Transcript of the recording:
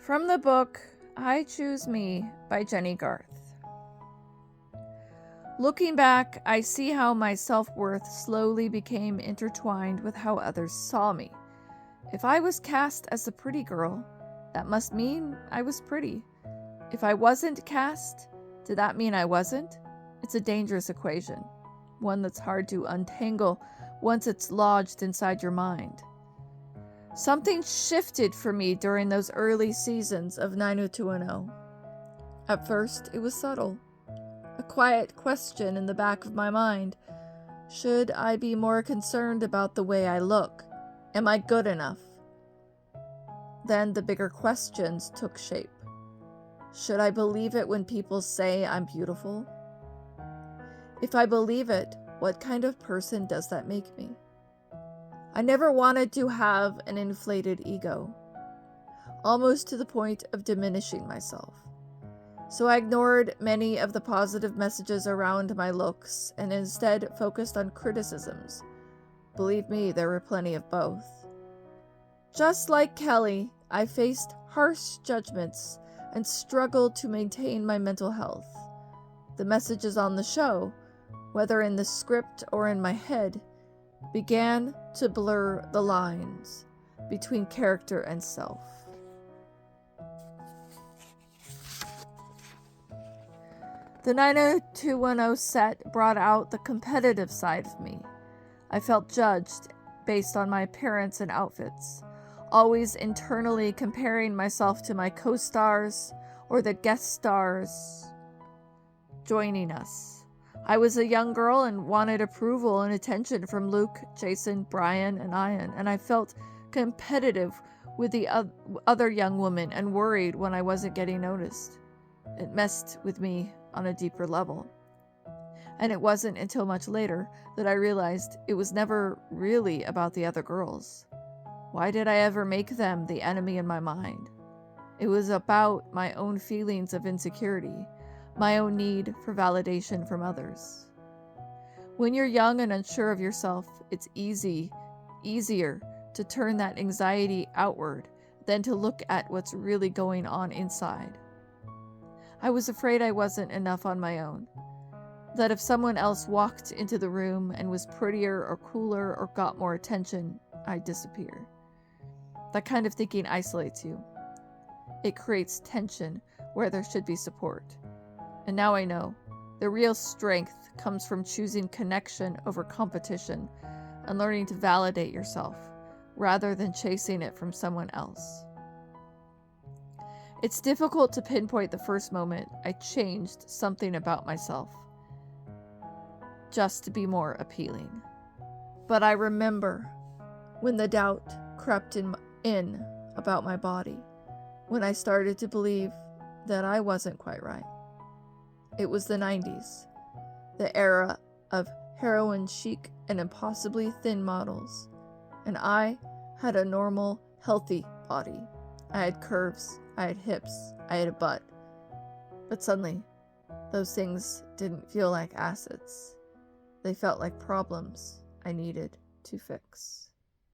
From the book I Choose Me by Jenny Garth. Looking back, I see how my self-worth slowly became intertwined with how others saw me. If I was cast as a pretty girl, that must mean I was pretty. If I wasn't cast, did that mean I wasn't? It's a dangerous equation, one that's hard to untangle once it's lodged inside your mind. Something shifted for me during those early seasons of 90210. At first, it was subtle. A quiet question in the back of my mind. Should I be more concerned about the way I look? Am I good enough? Then the bigger questions took shape. Should I believe it when people say I'm beautiful? If I believe it, what kind of person does that make me? I never wanted to have an inflated ego, almost to the point of diminishing myself. So I ignored many of the positive messages around my looks and instead focused on criticisms. Believe me, there were plenty of both. Just like Kelly, I faced harsh judgments and struggled to maintain my mental health. The messages on the show, whether in the script or in my head, began to blur the lines between character and self. The 90210 set brought out the competitive side of me. I felt judged based on my appearance and outfits, always internally comparing myself to my co-stars or the guest stars joining us. I was a young girl and wanted approval and attention from Luke, Jason, Brian, and Ian, and I felt competitive with the other young women and worried when I wasn't getting noticed. It messed with me on a deeper level. And it wasn't until much later that I realized it was never really about the other girls. Why did I ever make them the enemy in my mind? It was about my own feelings of insecurity, my own need for validation from others. When you're young and unsure of yourself, it's easier to turn that anxiety outward than to look at what's really going on inside. I was afraid I wasn't enough on my own, that if someone else walked into the room and was prettier or cooler or got more attention, I'd disappear. That kind of thinking isolates you. It creates tension where there should be support. And now I know the real strength comes from choosing connection over competition and learning to validate yourself rather than chasing it from someone else. It's difficult to pinpoint the first moment I changed something about myself just to be more appealing. But I remember when the doubt crept in about my body, when I started to believe that I wasn't quite right. It was the 90s, the era of heroin chic and impossibly thin models, and I had a normal, healthy body. I had curves, I had hips, I had a butt. But suddenly, those things didn't feel like assets. They felt like problems I needed to fix.